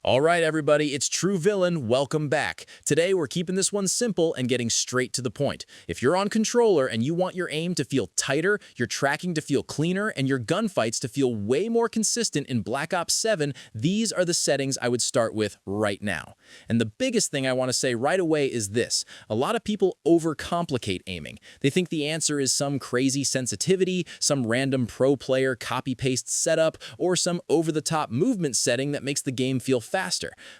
All right, everybody, it's True Villain. Welcome back. Today, we're keeping this one simple and getting straight to the point. If you're on controller and you want your aim to feel tighter, your tracking to feel cleaner, and your gunfights to feel way more consistent in Black Ops 7, these are the settings I would start with right now. And the biggest thing I want to say right away is this. A lot of people overcomplicate aiming. They think the answer is some crazy sensitivity, some random pro player copy-paste setup, or some over-the-top movement setting that makes the game feel faster.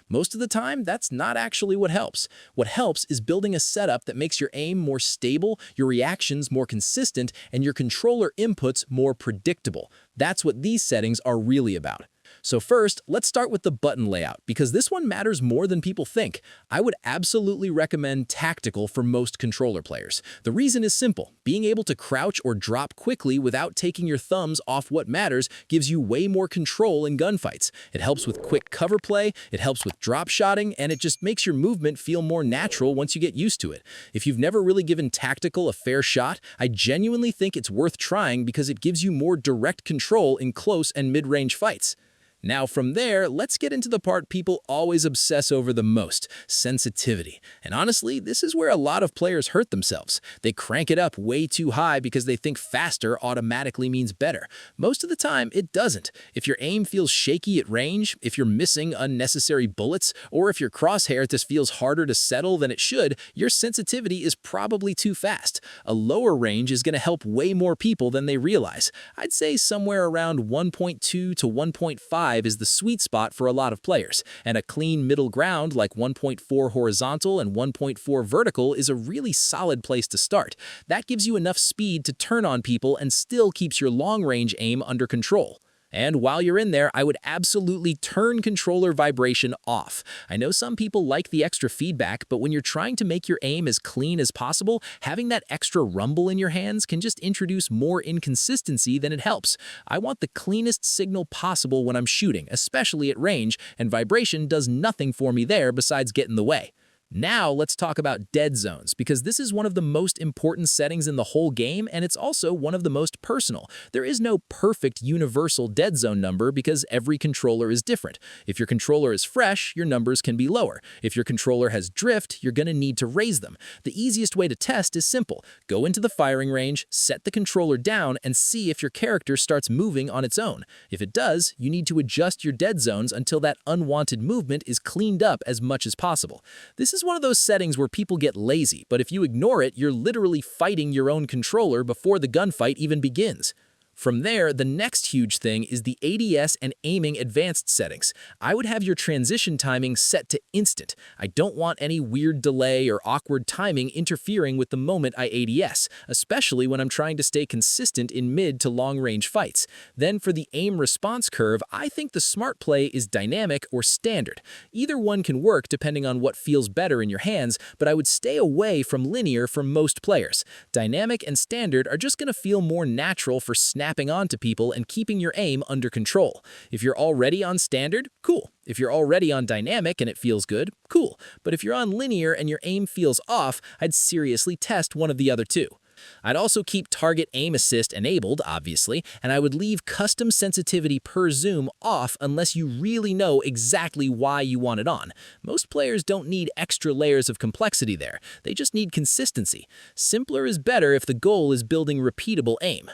Most of the time, that's not actually what helps. What helps is building a setup that makes your aim more stable, your reactions more consistent, and your controller inputs more predictable. That's what these settings are really about. So first, let's start with the button layout, because this one matters more than people think. I would absolutely recommend tactical for most controller players. The reason is simple. Being able to crouch or drop quickly without taking your thumbs off what matters gives you way more control in gunfights. It helps with quick cover play, it helps with drop shotting, and it just makes your movement feel more natural once you get used to it. If you've never really given tactical a fair shot, I genuinely think it's worth trying because it gives you more direct control in close and mid-range fights. Now from there, let's get into the part people always obsess over the most, sensitivity. And honestly, this is where a lot of players hurt themselves. They crank it up way too high because they think faster automatically means better. Most of the time, it doesn't. If your aim feels shaky at range, if you're missing unnecessary bullets, or if your crosshair just feels harder to settle than it should, your sensitivity is probably too fast. A lower range is going to help way more people than they realize. I'd say somewhere around 1.2 to 1.5 is the sweet spot for a lot of players, and a clean middle ground like 1.4 horizontal and 1.4 vertical is a really solid place to start. That gives you enough speed to turn on people and still keeps your long-range aim under control. And while you're in there, I would absolutely turn controller vibration off. I know some people like the extra feedback, but when you're trying to make your aim as clean as possible, having that extra rumble in your hands can just introduce more inconsistency than it helps. I want the cleanest signal possible when I'm shooting, especially at range, and vibration does nothing for me there besides get in the way. Now let's talk about dead zones, because this is one of the most important settings in the whole game, and it's also one of the most personal. There is no perfect universal dead zone number because every controller is different. If your controller is fresh, your numbers can be lower. If your controller has drift, you're going to need to raise them. The easiest way to test is simple. Go into the firing range, set the controller down, and see if your character starts moving on its own. If it does, you need to adjust your dead zones until that unwanted movement is cleaned up as much as possible. This is one of those settings where people get lazy, but if you ignore it, you're literally fighting your own controller before the gunfight even begins. From there, the next huge thing is the ADS and aiming advanced settings. I would have your transition timing set to instant. I don't want any weird delay or awkward timing interfering with the moment I ADS, especially when I'm trying to stay consistent in mid to long-range fights. Then for the aim response curve, I think the smart play is dynamic or standard. Either one can work depending on what feels better in your hands, but I would stay away from linear for most players. Dynamic and standard are just going to feel more natural for snapping onto people and keeping your aim under control. If you're already on standard, cool. If you're already on dynamic and it feels good, cool. But if you're on linear and your aim feels off, I'd seriously test one of the other two. I'd also keep target aim assist enabled, obviously, and I would leave custom sensitivity per zoom off unless you really know exactly why you want it on. Most players don't need extra layers of complexity there. They just need consistency. Simpler is better if the goal is building repeatable aim.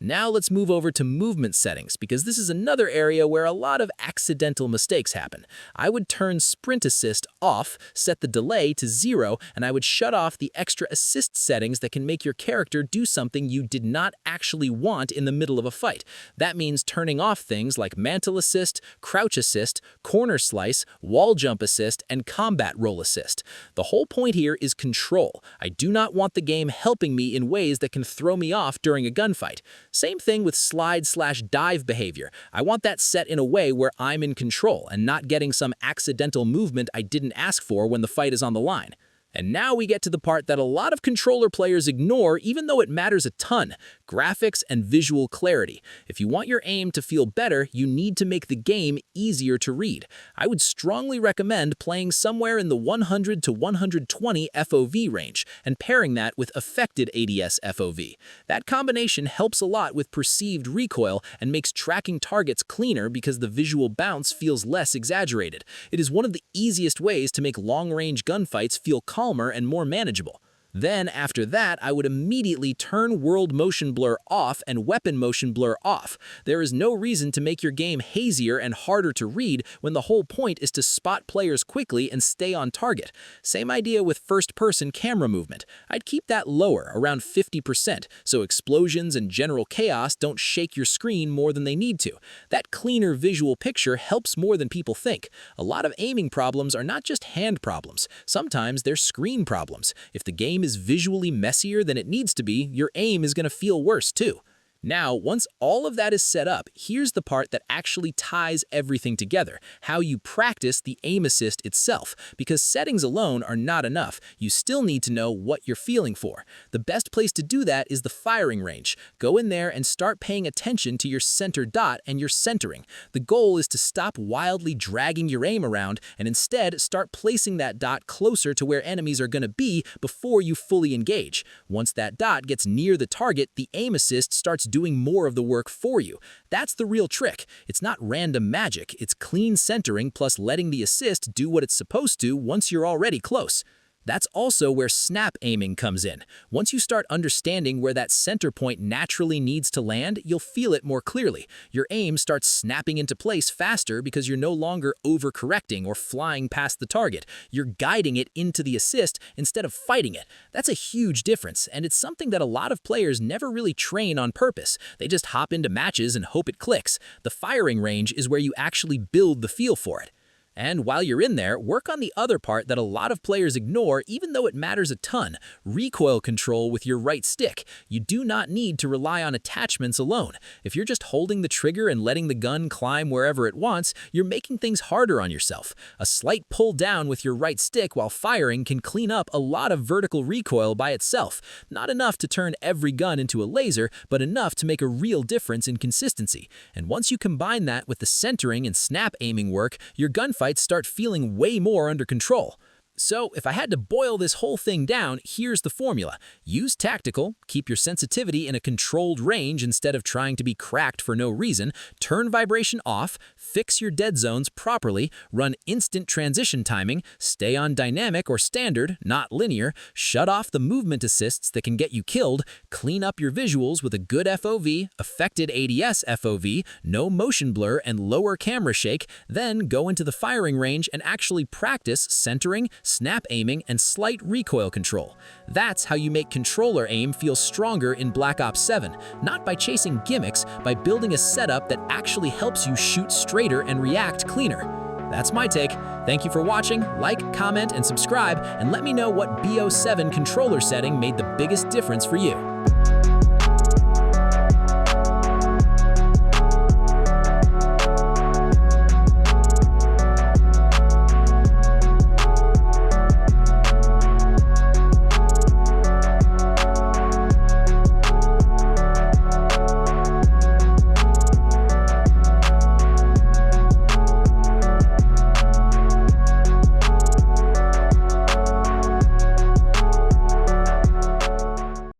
Now let's move over to movement settings, because this is another area where a lot of accidental mistakes happen. I would turn sprint assist off, set the delay to 0, and I would shut off the extra assist settings that can make your character do something you did not actually want in the middle of a fight. That means turning off things like mantle assist, crouch assist, corner slice, wall jump assist, and combat roll assist. The whole point here is control. I do not want the game helping me in ways that can throw me off during a gunfight. Same thing with slide/dive behavior. I want that set in a way where I'm in control and not getting some accidental movement I didn't ask for when the fight is on the line. And now we get to the part that a lot of controller players ignore even though it matters a ton: graphics and visual clarity. If you want your aim to feel better, you need to make the game easier to read. I would strongly recommend playing somewhere in the 100 to 120 FOV range and pairing that with affected ADS FOV. That combination helps a lot with perceived recoil and makes tracking targets cleaner because the visual bounce feels less exaggerated. It is one of the easiest ways to make long-range gunfights feel calmer and more manageable. Then, after that, I would immediately turn world motion blur off and weapon motion blur off. There is no reason to make your game hazier and harder to read when the whole point is to spot players quickly and stay on target. Same idea with first-person camera movement. I'd keep that lower, around 50%, so explosions and general chaos don't shake your screen more than they need to. That cleaner visual picture helps more than people think. A lot of aiming problems are not just hand problems. Sometimes they're screen problems. If the game is visually messier than it needs to be, your aim is going to feel worse too. Now, once all of that is set up, here's the part that actually ties everything together: how you practice the aim assist itself. Because settings alone are not enough. You still need to know what you're feeling for. The best place to do that is the firing range. Go in there and start paying attention to your center dot and your centering. The goal is to stop wildly dragging your aim around and instead start placing that dot closer to where enemies are going to be before you fully engage. Once that dot gets near the target, the aim assist starts doing more of the work for you. That's the real trick. It's not random magic, it's clean centering plus letting the assist do what it's supposed to once you're already close. That's also where snap aiming comes in. Once you start understanding where that center point naturally needs to land, you'll feel it more clearly. Your aim starts snapping into place faster because you're no longer overcorrecting or flying past the target. You're guiding it into the assist instead of fighting it. That's a huge difference, and it's something that a lot of players never really train on purpose. They just hop into matches and hope it clicks. The firing range is where you actually build the feel for it. And while you're in there, work on the other part that a lot of players ignore even though it matters a ton: recoil control with your right stick. You do not need to rely on attachments alone. If you're just holding the trigger and letting the gun climb wherever it wants, you're making things harder on yourself. A slight pull down with your right stick while firing can clean up a lot of vertical recoil by itself. Not enough to turn every gun into a laser, but enough to make a real difference in consistency. And once you combine that with the centering and snap aiming work, your gunfight start feeling way more under control. So, if I had to boil this whole thing down, here's the formula. Use tactical, keep your sensitivity in a controlled range instead of trying to be cracked for no reason, turn vibration off, fix your dead zones properly, run instant transition timing, stay on dynamic or standard, not linear, shut off the movement assists that can get you killed, clean up your visuals with a good FOV, affected ADS FOV, no motion blur, and lower camera shake, then go into the firing range and actually practice centering, snap aiming, and slight recoil control. That's how you make controller aim feel stronger in Black Ops 7, not by chasing gimmicks, by building a setup that actually helps you shoot straighter and react cleaner. That's my take. Thank you for watching. Like, comment, and subscribe, and let me know what BO7 controller setting made the biggest difference for you.